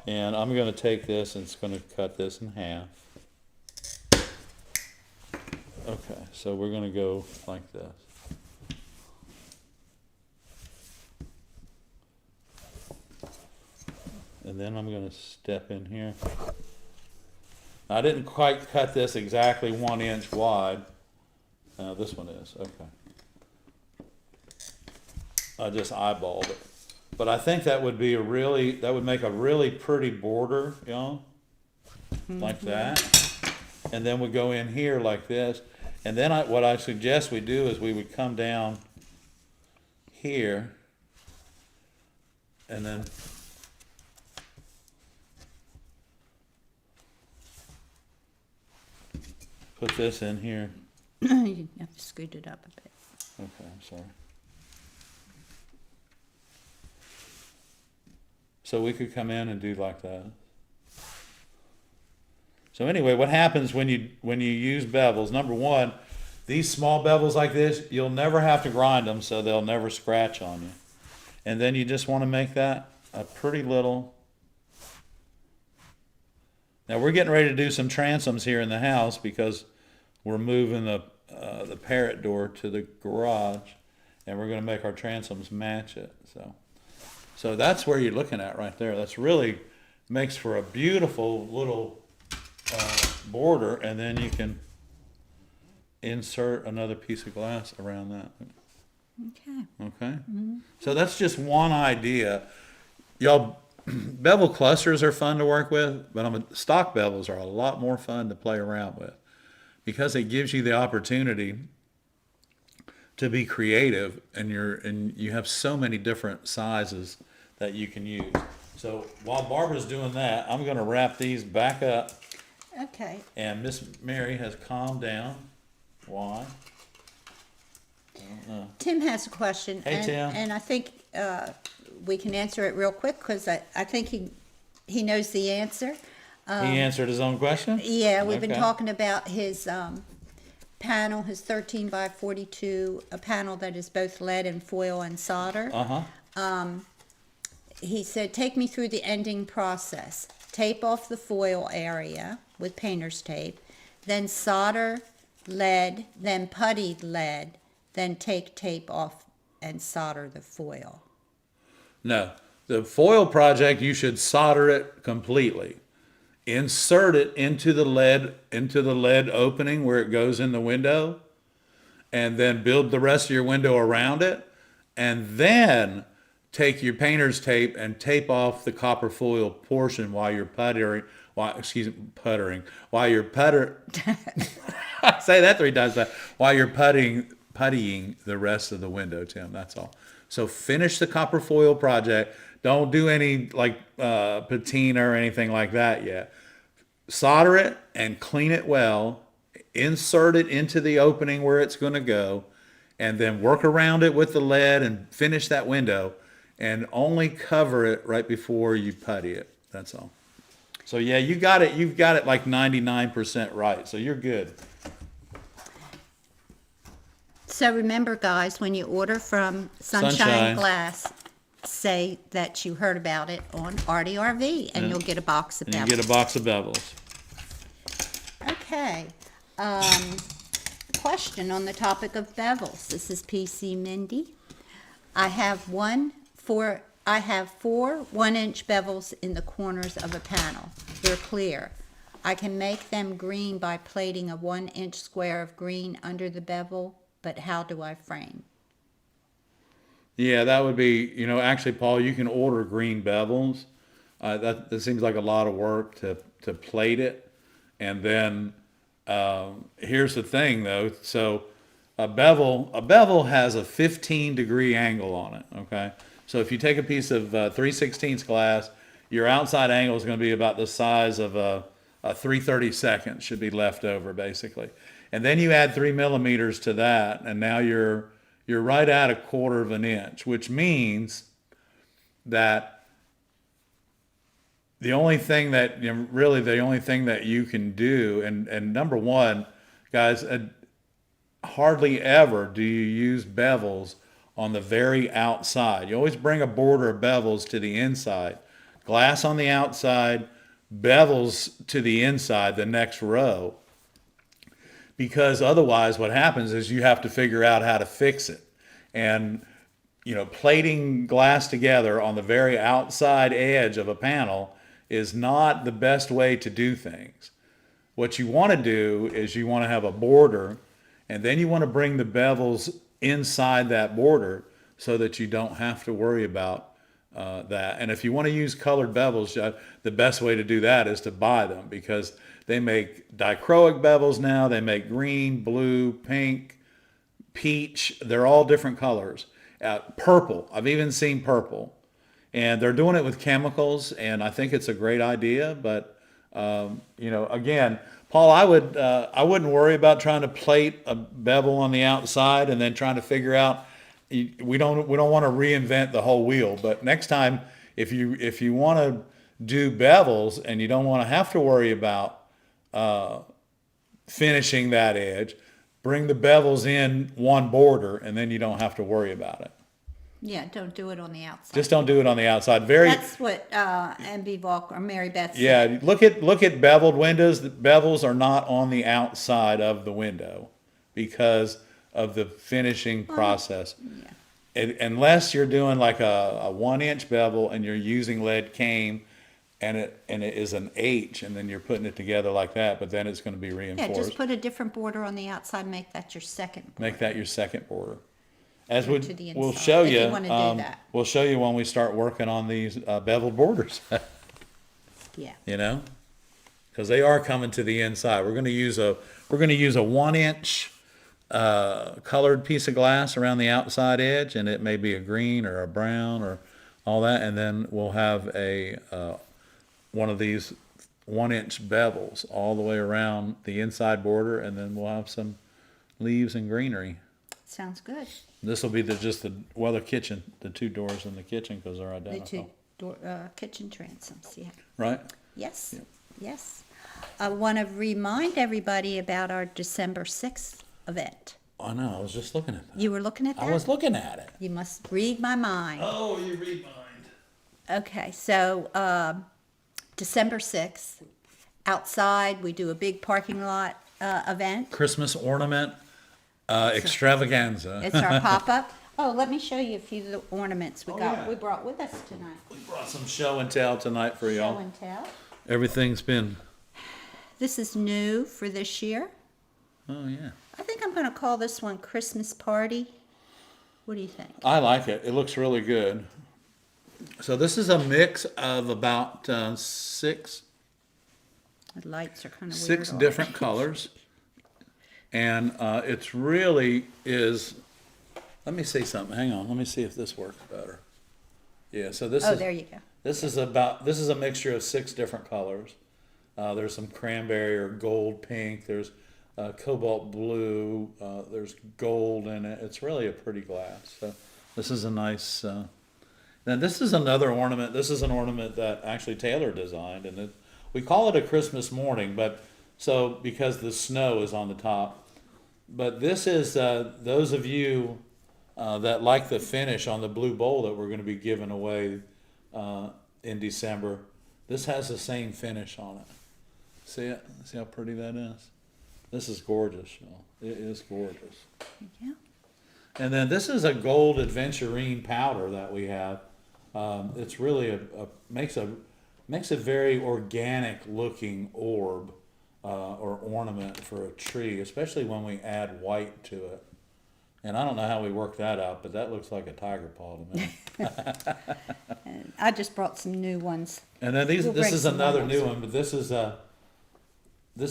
And I'm going to take this and it's going to cut this in half. Okay, so we're going to go like this. And then I'm going to step in here. I didn't quite cut this exactly 1 inch wide. This one is, okay. I just eyeballed it. But I think that would make a really pretty border, you know, like that. And then we go in here like this. And then what I suggest we do is we would come down here and then put this in here. You have to scoot it up a bit. Okay, I'm sorry. So we could come in and do like that. So anyway, what happens when you use bevels? Number one, these small bevels like this, you'll never have to grind them, so they'll never scratch on you. And then you just want to make that a pretty little. Now we're getting ready to do some transoms here in the house because we're moving the parrot door to the garage, and we're going to make our transoms match it. So that's where you're looking at right there. That's really makes for a beautiful little border, and then you can insert another piece of glass around that. Okay. Okay? Mm-hmm. So that's just one idea. Y'all, bevel clusters are fun to work with, but stock bevels are a lot more fun to play around with because it gives you the opportunity to be creative, and you have so many different sizes that you can use. So while Barbara's doing that, I'm going to wrap these back up. Okay. And Miss Mary has calmed down. Why? Tim has a question. Hey, Tim. And I think we can answer it real quick because I think he knows the answer. He answered his own question? Yeah, we've been Okay. talking about his panel, his 13 by 42, a panel that is both lead and foil and solder. Uh-huh. He said, take me through the ending process. Tape off the foil area with painter's tape, then solder lead, then putty lead, then take tape off and solder the foil. No. The foil project, you should solder it completely. Insert it into the lead opening where it goes in the window, and then build the rest of your window around it, and then take your painter's tape and tape off the copper foil portion while you're puttering. While you're say that 3 times fast. While you're puttying the rest of the window, Tim. That's all. So finish the copper foil project. Don't do any patina or anything like that yet. Solder it and clean it well. Insert it into the opening where it's going to go, and then work around it with the lead and finish that window. And only cover it right before you putty it. That's all. So yeah, you got it. You've got it like 99% right. So you're good. So remember, guys, when you order from Sunshine Glass, say that you heard about it on ARTyRV, and you'll get a box of And bevels. you get a box of bevels. Okay. Question on the topic of bevels. This is PC Mindy. I have 4 1-inch bevels in the corners of a panel. They're clear. I can make them green by plating a 1-inch square of green under the bevel, but how do I frame? Yeah, that would be, actually, Paul, you can order green bevels. That seems like a lot of work to plate it. And then here's the thing, though. So a bevel has a 15-degree angle on it, okay? So if you take a piece of 3/16 glass, your outside angle is going to be about the size of a 3/32 should be left over, basically. And then you add 3 millimeters to that, and now you're right at 1/4 of an inch, which means that the only thing that you can do, and number one, guys, hardly ever do you use bevels on the very outside. You always bring a border of bevels to the inside. Glass on the outside, bevels to the inside, the next row. Because otherwise what happens is you have to figure out how to fix it. And, plating glass together on the very outside edge of a panel is not the best way to do things. What you want to do is you want to have a border, and then you want to bring the bevels inside that border so that you don't have to worry about that. And if you want to use colored bevels, the best way to do that is to buy them, because they make dichroic bevels now. They make green, blue, pink, peach. They're all different colors. Purple. I've even seen purple. And they're doing it with chemicals, and I think it's a great idea. But, again, Paul, I wouldn't worry about trying to plate a bevel on the outside and then trying to figure out. We don't want to reinvent the whole wheel. But next time, if you want to do bevels and you don't want to have to worry about finishing that edge, bring the bevels in one border, and then you don't have to worry about it. Yeah, don't do it on the outside. Just don't do it on the outside. That's what MB Volk or Mary Beth said. Yeah, look at beveled windows. The bevels are not on the outside of the window because of the finishing process. Yeah. Unless you're doing like a 1-inch bevel and you're using lead cane, and it is an H, and then you're putting it together like that, but then it's going to be Yeah, reinforced. just put a different border on the outside, make that your second border. Make that your second border. As To the we'll inside, show if you, you wanna do that. we'll show you when we start working on these beveled borders. Yeah. Because they are coming to the inside. We're going to use a 1-inch colored piece of glass around the outside edge, and it may be a green or a brown or all that, and then we'll have one of these 1-inch bevels all the way around the inside border, and then we'll have some leaves and greenery. Sounds good. This will be the kitchen, the 2 doors in the kitchen, because they're The identical. kitchen transoms, yeah. Right? Yes, yes. I want to remind everybody about our December 6th event. Oh, no, I was just looking at that. You were looking at that? I was looking at it. You must read my mind. Oh, you read mind. Okay, so December 6th, outside, we do a big parking lot event. Christmas ornament extravaganza. It's our pop-up. Oh, let me show you a few of the ornaments yeah. we brought with us tonight. We brought some show and tell tonight for y'all. Show and tell. Everything's been, This is new for this year. oh yeah. I think I'm going to call this one Christmas Party. What do you think? I like it. It looks really good. So this is a mix of about 6 The lights are kind of weird. six different colors. And it's really is, let me see something. Hang on. Let me see if this works better. Yeah, so this Oh, is, there you go. this is a mixture of 6 different colors. There's some cranberry or gold pink. There's cobalt blue. There's gold in it. It's really a pretty glass. So this is a nice, now this is another ornament. This is an ornament that actually Taylor designed, and we call it a Christmas morning, but so because the snow is on the top. But this is those of you that like the finish on the blue bowl that we're going to be giving away in December. This has the same finish on it. See it? See how pretty that is? This is gorgeous, y'all. It is gorgeous. Yeah. And then this is a gold aventurine powder that we have. It's really makes a very organic looking orb or ornament for a tree, especially when we add white to it. And I don't know how we work that out, but that looks like a tiger paw to me. And I just brought some new ones. And then We'll this break is some another ones. new one, but this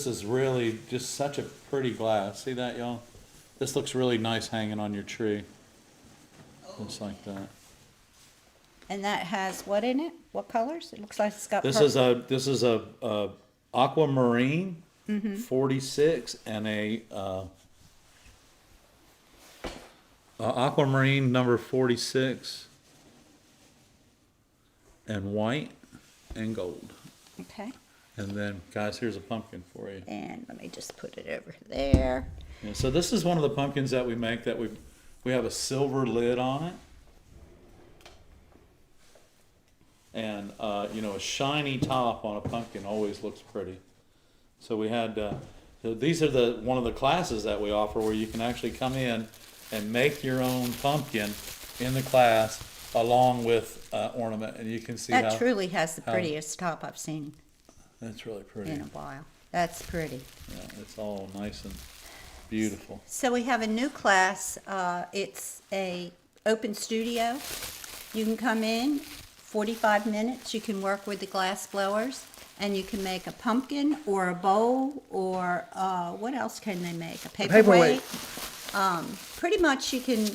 is really just such a pretty glass. See that, y'all? This looks really nice hanging on your tree. Just like that. And that has what in it? What colors? It looks like it's got This purple. is a aquamarine 46 and a aquamarine number 46 and white and gold. Okay. And then, guys, here's a pumpkin for you. And let me just put it over there. Yeah, so this is one of the pumpkins that we make that we have a silver lid on it. And, a shiny top on a pumpkin always looks pretty. So we had, so these are one of the classes that we offer where you can actually come in and make your own pumpkin in the class along with ornament. And you can see That how truly has the prettiest top I've seen that's really pretty. in a while. That's pretty. Yeah, it's all nice and beautiful. So we have a new class. It's a open studio. You can come in, 45 minutes. You can work with the glass blowers, and you can make a pumpkin or a bowl or what else can they make? A paperweight. Pretty much you can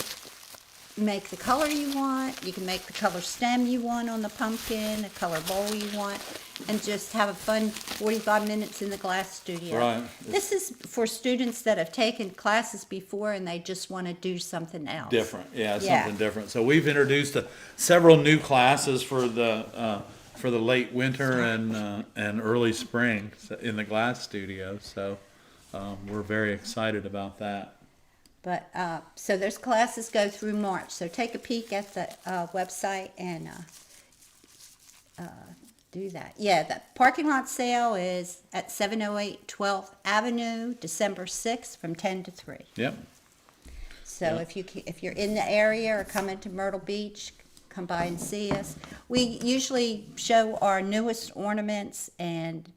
make the color you want. You can make the color stem you want on the pumpkin, the color bowl you want, and just have a fun 45 minutes in the glass studio. Right. This is for students that have taken classes before and they just want to do something else. Different, yeah, Yeah. something different. So we've introduced several new classes for the late winter and early spring in the glass studio. So we're very excited about that. But so those classes go through March. So take a peek at the website and do that. Yeah, the parking lot sale is at 708 12th Avenue, December 6th from 10 to 3. Yep. So Yeah. if you're in the area or coming to Myrtle Beach, come by and see us. We usually show our newest ornaments and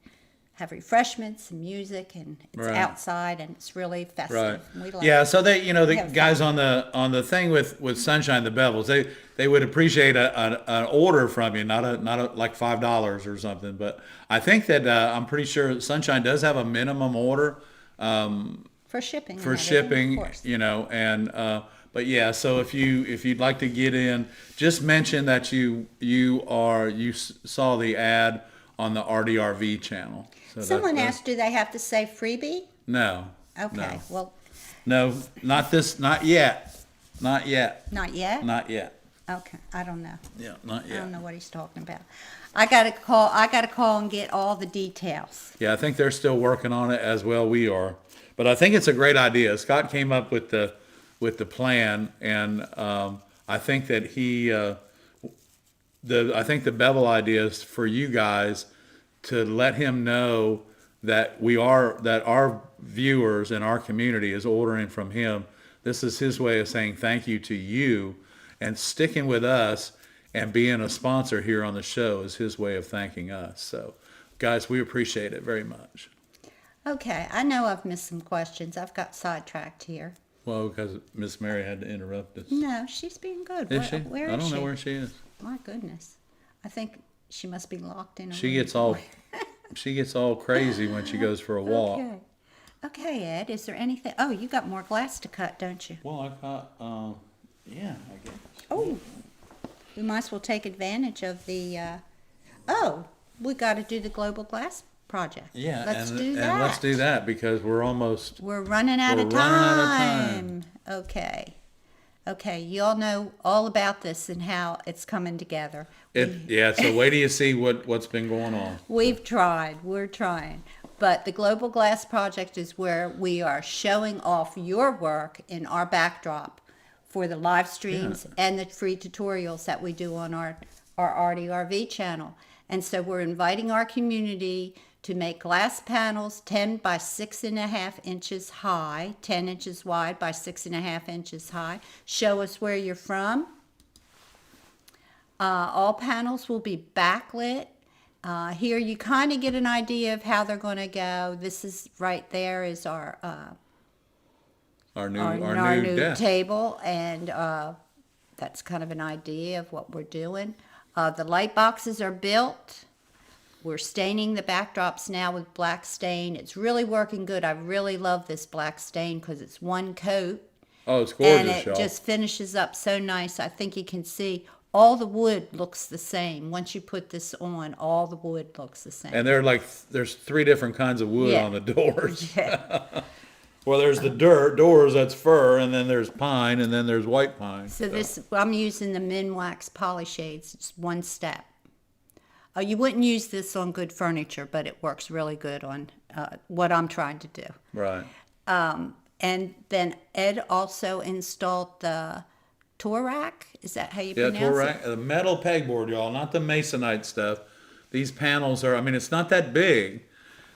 have refreshments and music, and it's Right. outside and it's really festive. Right. And we like Yeah. it. So the have guys fun. on the thing with Sunshine the Bevels, they would appreciate an order from you, not a like $5 or something. But I think that I'm pretty sure Sunshine does have a minimum order For shipping. and for everything, shipping, of course. and but yeah. So if you'd like to get in, just mention that you saw the ad on the ARTyRV channel. So Someone that's- asked, do they have to say freebie? No. Okay, No. well, No, not this, not yet. Not yet. Not yet? Not yet. Okay, I don't know. Yeah, not I yet. don't know what he's talking about. I gotta call and get all the details. Yeah, I think they're still working on it as well we are. But I think it's a great idea. Scott came up with the plan, and I think that I think the bevel idea is for you guys to let him know that that our viewers and our community is ordering from him. This is his way of saying thank you to you, and sticking with us and being a sponsor here on the show is his way of thanking us. So, guys, we appreciate it very much. Okay, I know I've missed some questions. I've got sidetracked here. Well, because Miss Mary had to interrupt us. No, she's being good. Is she? Where I is don't she? know where she is. My goodness. I think she must be locked in a She room gets all crazy when she goes for a walk. Okay. Okay, Ed, is there anything? Oh, you got more glass to cut, don't you? Well, I got, yeah, I guess. Oh, we might as well take advantage of the, we got to do the global glass project. Yeah, Let's and, do that. and let's do that because we're almost. We're running out of We're running out of time. time. Okay. Okay, you all know all about this and how it's coming together. Yeah, so wait till you see what's been going on. We're trying. But the Global Glass Project is where we are showing off your work in our backdrop for the live streams and the free tutorials that we do on our ARTyRV channel. And so we're inviting our community to make glass panels 10 by 6.5 inches high, 10 inches wide by 6.5 inches high. Show us where you're from. All panels will be backlit. Here you kind of get an idea of how they're going to go. This is right there is our new desk. table, and that's kind of an idea of what we're doing. The light boxes are built. We're staining the backdrops now with black stain. It's really working good. I really love this black stain because it's one coat. Oh, it's gorgeous, And it y'all. just finishes up so nice. I think you can see all the wood looks the same. Once you put this on, all the wood looks the same. And there's 3 different kinds of wood Yeah. on the doors. Yeah. Well, there's the doors, that's fir, and then there's pine, and then there's white pine. So this, I'm using the Minwax poly shades. It's one step. You wouldn't use this on good furniture, but it works really good on what I'm trying to do. Right. And then Ed also installed the Torac. Is that how you Yeah, pronounce it? the metal pegboard, y'all, not the masonite stuff. These panels are, I mean, it's not that big,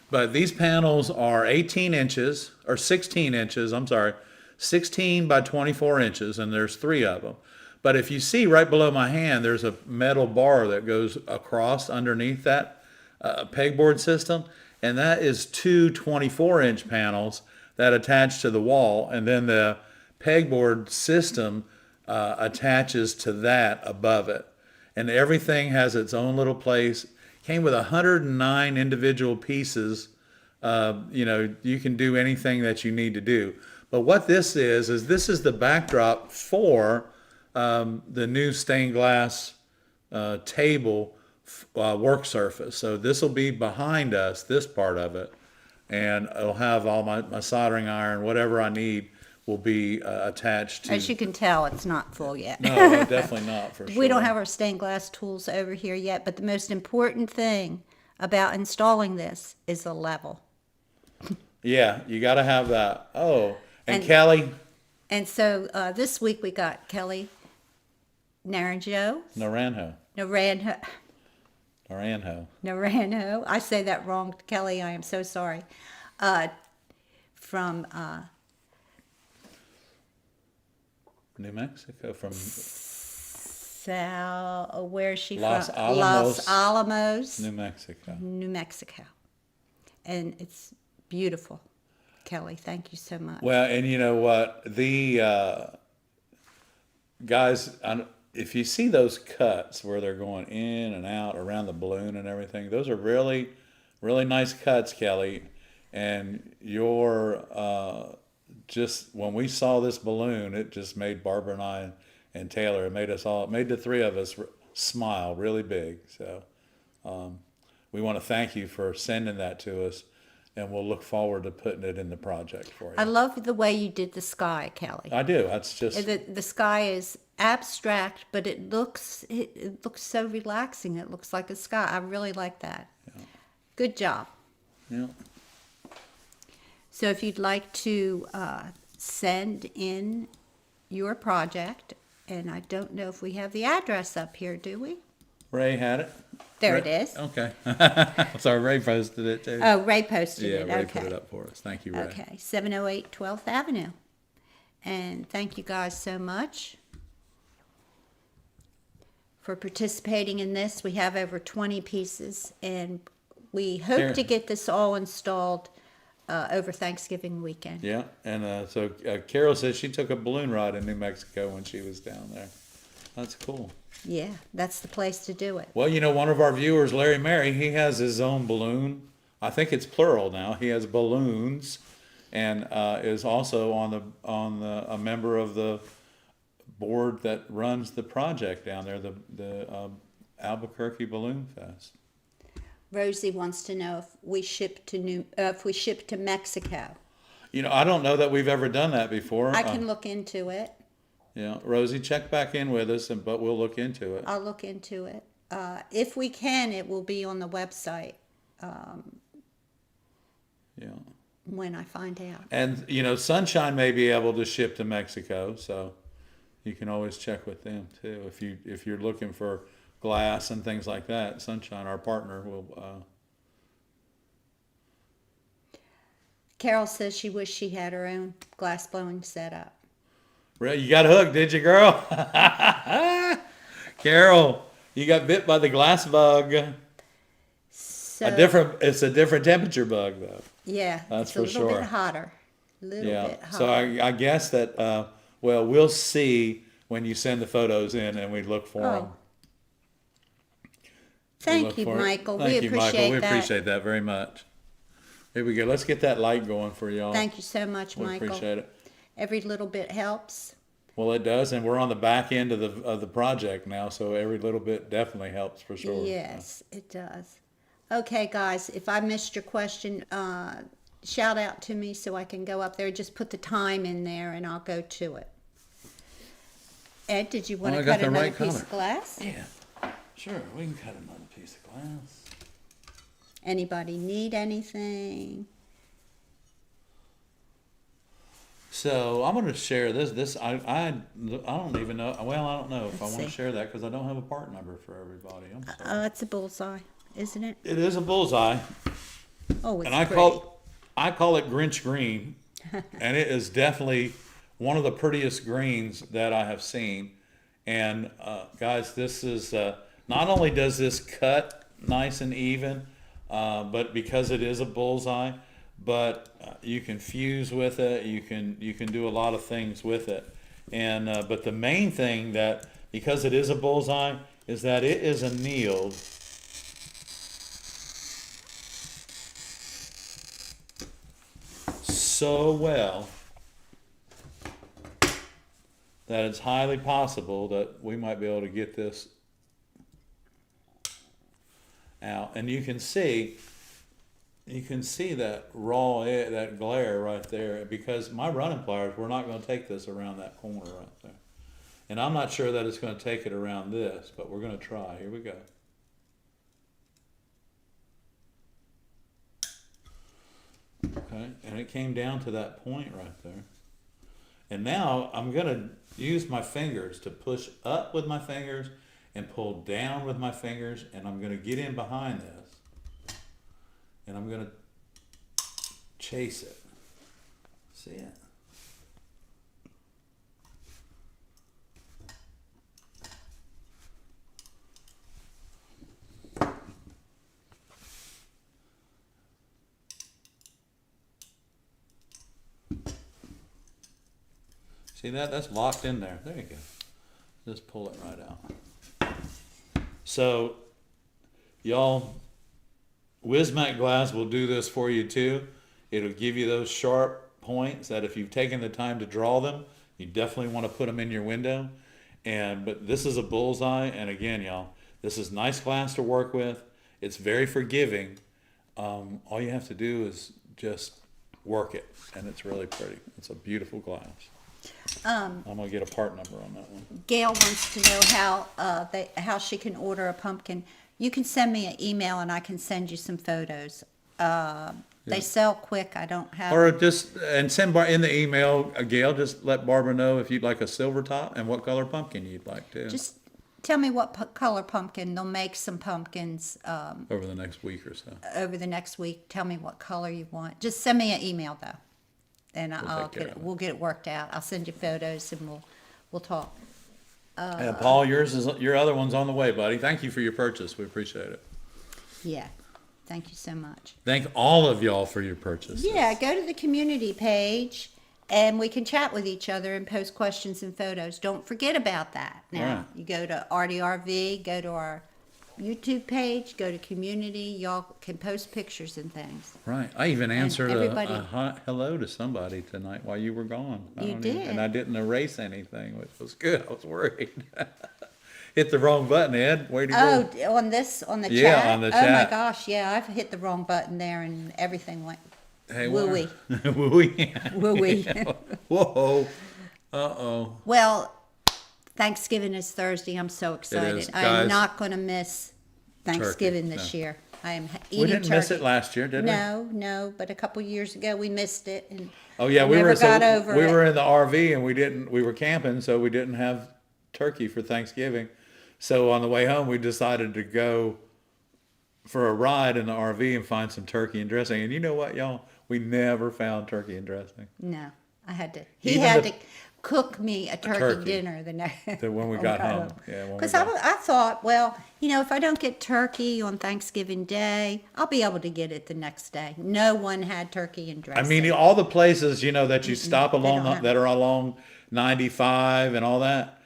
but these panels are 18 inches, or 16 inches, 16 by 24 inches, and there's 3 of them. But if you see right below my hand, there's a metal bar that goes across underneath that pegboard system, and that is 2 24-inch panels that attach to the wall, and then the pegboard system attaches to that above it. And everything has its own little place. Came with 109 individual pieces. You can do anything that you need to do. But what this is this is the backdrop for the new stained glass table work surface. So this will be behind us, this part of it, and it'll have all my soldering iron, whatever I need will be attached to. As you can tell, it's not full yet. No, definitely not for sure. We don't have our stained glass tools over here yet, but the most important thing about installing this is the level. Yeah, you got to have that. Oh, and And- Kelly And so this week we got Kelly Naranjo. Naranjo. Naranjo. I say that wrong, Kelly. I am so sorry. From New Mexico, from where is she Los from? Alamos. Los Alamos, New Mexico. New Mexico. And it's beautiful. Kelly, thank you so much. Well, and you know what? The guys, if you see those cuts where they're going in and out around the balloon and everything, those are really, really nice cuts, Kelly. And just when we saw this balloon, it just made Barbara and I and Taylor, it made the 3 of us smile really big. So we want to thank you for sending that to us. and we'll look forward to putting it in the project for I you. love the way you did the sky, Kelly. I do. That's just, The sky is abstract, but it looks so relaxing. It looks like a sky. I really like that. Good job. yeah. So if you'd like to send in your project, and I don't know if we have the address up here, do we? Ray had it. There Ray- it is. Okay. Sorry, Ray posted it too. Oh, Ray posted yeah, it. Ray Okay. put it up for us. Thank you, Ray. Okay, 708 12th Avenue. And thank you guys so much for participating in this. We have over 20 pieces, and we hope Karen. to get this all installed over Thanksgiving weekend. Yeah, and so Carol says she took a balloon ride in New Mexico when she was down there. That's cool. Yeah, that's the place to do it. Well, one of our viewers, Larry Mary, he has his own balloon. I think it's plural now. He has balloons, and is also a member of the board that runs the project down there, the Albuquerque Balloon Fest. Rosie wants to know if we ship to Mexico. I don't know that we've ever done that before. I can look into it. Yeah, Rosie, check back in with us, but we'll look into it. I'll look into it. If we can, it will be on the website Yeah. when I find out. And Sunshine may be able to ship to Mexico, so you can always check with them too. If you're looking for glass and things like that, Sunshine, our partner, will. Carol says she wished she had her own glass blowing setup. You got hooked, did you, girl? Carol, you got bit by the glass bug. So, It's a different temperature bug, though. yeah, That's it's for a little sure. bit hotter. Yeah. Bit hotter. So I guess that we'll see when you send the photos in, and we look for them. Thank you, Michael. Thank We you, Michael. appreciate We that. appreciate that very much. Here we go. Let's get that light going for y'all. Thank you so much, We Michael. appreciate it. Every little bit helps. Well, it does, and we're on the back end of the project now, so every little bit definitely helps for sure. Yes, it does. Okay, guys, if I missed your question, shout out to me so I can go up there. Just put the time in there, and I'll go to it. Ed, did you want Well, to I cut got the another right piece color. of glass? Yeah, sure. We can cut another piece of glass. Anybody need anything? So I'm going to share this. I don't even know. Well, I don't know if Let's I want to see. share that because I don't have a part number for everybody. I'm sorry. Oh, it's a bullseye, isn't it? It is a bullseye, Oh, it's and I pretty. call it Grinch green, and it is definitely one of the prettiest greens that I have seen. And guys, this is not only does this cut nice and even, but because it is a bullseye, but you can fuse with it. You can do a lot of things with it. And but the main thing that, because it is a bullseye, is that it is annealed so well that it's highly possible that we might be able to get this out. And you can see that raw that glare right there, because my running pliers, we're not going to take this around that corner right there. And I'm not sure that it's going to take it around this, but we're going to try. Here we go. Okay, and it came down to that point right there. And now I'm going to use my fingers to push up with my fingers and pull down with my fingers, and I'm going to get in behind this. And I'm going to chase it. See it? See that? That's locked in there. There you go. Just pull it right out. So, y'all, Wismac glass will do this for you too. It'll give you those sharp points that if you've taken the time to draw them, you definitely want to put them in your window. But this is a bullseye, and again, y'all, this is nice glass to work with. It's very forgiving. All you have to do is just work it, and it's really pretty. It's a beautiful glass. I'm gonna get a part number on that one. Gail wants to know how she can order a pumpkin. You can send me an email and I can send you some photos. They sell quick. I don't have. Or just, and send in the email, Gail, just let Barbara know if you'd like a silver top and what color pumpkin you'd like to. Just tell me what color pumpkin. They'll make some pumpkins Over the next week or so. over the next week. Tell me what color you want. Just send me an email though, and we'll get it worked out. I'll send you photos and we'll talk. And Paul, your other one's on the way, buddy. Thank you for your purchase. We appreciate it. Yeah, thank you so much. Thank all of y'all for your purchase. Yeah, go to the community page and we can chat with each other and post questions and photos. Don't forget about that. Now, Right. you go to ARTyRV, go to our YouTube page, go to community. Y'all can post pictures and things. Right. I even answered everybody- a hello to somebody tonight while you were gone. You did. And I didn't erase anything, which was good. I was worried. Hit the wrong button, Ed. Way to go. Oh, on the Yeah, chat? on the Oh chat. my gosh, yeah, I've hit the wrong button there and everything went Hey, woo-wee. Woo-wee. woo-wee. Whoa. Uh-oh. Well, Thanksgiving is Thursday. I'm so excited. is, I guys. am not going to miss Thanksgiving Turkey, this no. year. I am eating We didn't turkey. miss it last year, did we? No, but a couple years ago we missed it, and Oh yeah, we never got over we it. were in the RV and we were camping, so we didn't have turkey for Thanksgiving. So on the way home, we decided to go for a ride in the RV and find some turkey and dressing. And you know what, y'all? We never found turkey and dressing. No, I had to. He Even had the- to cook me a turkey turkey. dinner the next. When we got home. Yeah, when we Because got- I thought, well, if I don't get turkey on Thanksgiving Day, I'll be able to get it the next day. No one had turkey and I dressing. mean, all the places, that you stop along, don't have that are along 95 and all that,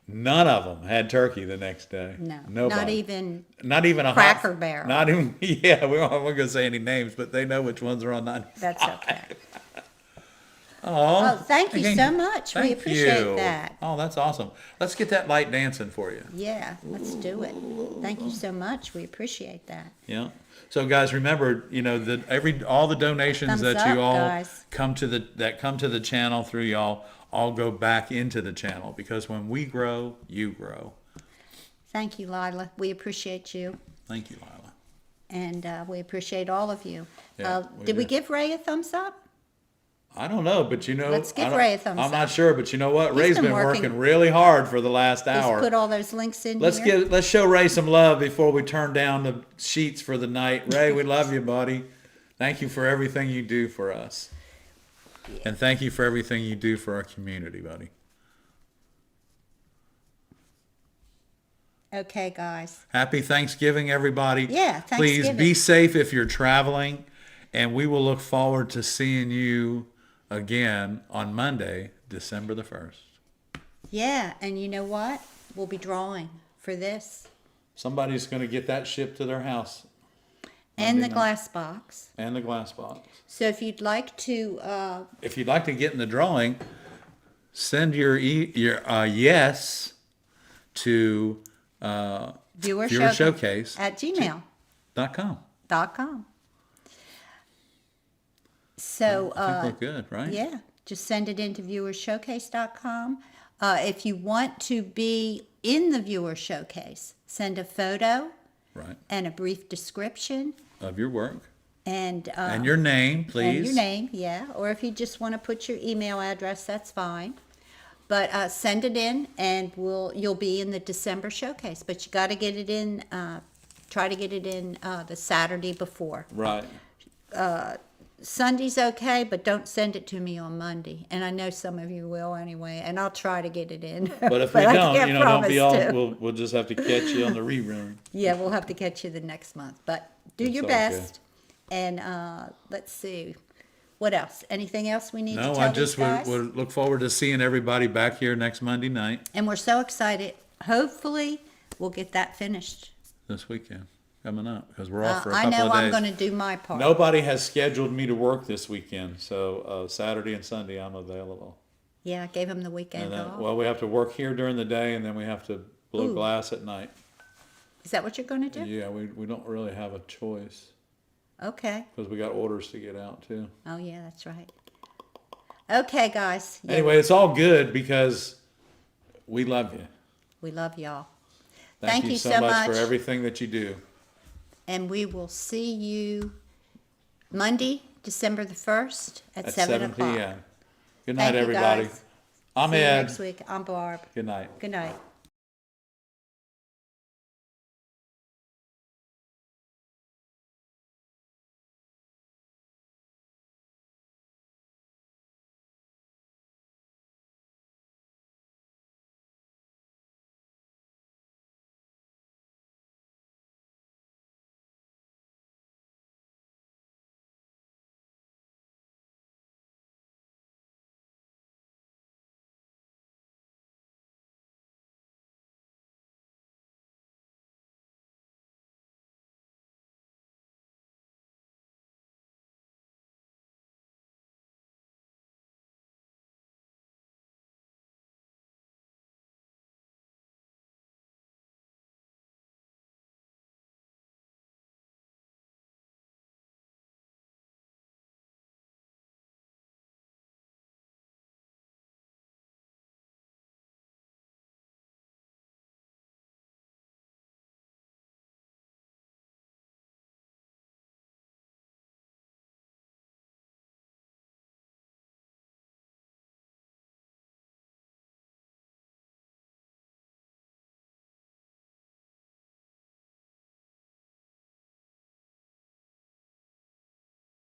none of them had turkey the next day. No, Nobody. not even a Cracker hot, Barrel. Not even, yeah, we aren't going to say any names, but they know which ones are on 95. That's okay. Oh, thank you so much. We appreciate that. Oh, that's awesome. Let's get that light dancing for you. Yeah, let's do it. Thank you so much. We appreciate that. Yeah. So guys, remember, all the donations Thumbs that you up, all guys. come to the channel through y'all all go back into the channel, because when we grow, you grow. Thank you, Lila. We appreciate you. Thank you, Lila. And we appreciate all of you. Yeah, we Did we do. give Ray a thumbs up? I don't know, but Let's give I don't- Ray a thumbs I'm not up. sure, but you know what? He's Ray's been been working- working really hard for the last Just hour. put all those links in here. Let's show Ray some love before we turn down the sheets for the night. Ray, we love you, buddy. Thank you for everything you do for us. And thank you for everything you do for our community, buddy. Okay, guys. Happy Thanksgiving, everybody. Yeah, Please Thanksgiving. be safe if you're traveling, and we will look forward to seeing you again on Monday, December the 1st. Yeah, and you know what? We'll be drawing for this. Somebody's going to get that shipped to their house. And Monday the night. glass box. And the glass box. So if you'd like to, If you'd like to get in the drawing, send your yes to viewer showcase at gmail.com. .com. So, I think we're good, right? yeah, just send it into viewershowcase.com. If you want to be in the viewer showcase, send a photo Right. and a brief description Of your work. and your name, please. And your name, yeah. Or if you just want to put your email address, that's fine. But send it in, and you'll be in the December showcase. But you got to get it in. Try to get it in the Saturday before. Right. Sunday's okay, but don't send it to me on Monday. And I know some of you will anyway, and I'll try to get it in. But if we I don't, can't don't be all, promise to. we'll just have to catch you on the rerun. Yeah, we'll have to catch you the next month. But do That's your all best. And let's see. What else? Anything else we need to No, tell I these just guys? would look forward to seeing everybody back here next Monday night And we're so excited. Hopefully, we'll get that finished. this weekend coming up, because we're off for a I couple know of days. I'm going to do my part. Nobody has scheduled me to work this weekend, so Saturday and Sunday I'm available. Yeah, I gave him the And weekend then, off. well, we have to work here during the day, and then we have to blow Ooh. glass at night. Is that what you're going to do? Yeah, we don't really have a choice. Okay. because we got orders to get out too. Oh, yeah, that's right. Okay, guys. Yeah, Anyway, it's all good because we love you. we love y'all. Thank you so much for everything that you do. And we will see you Monday, December the 1st at 7 o'clock. p.m. Good night, Thank you, everybody. guys. I'm See you Ed. next week. I'm Barb. Good night. Good night.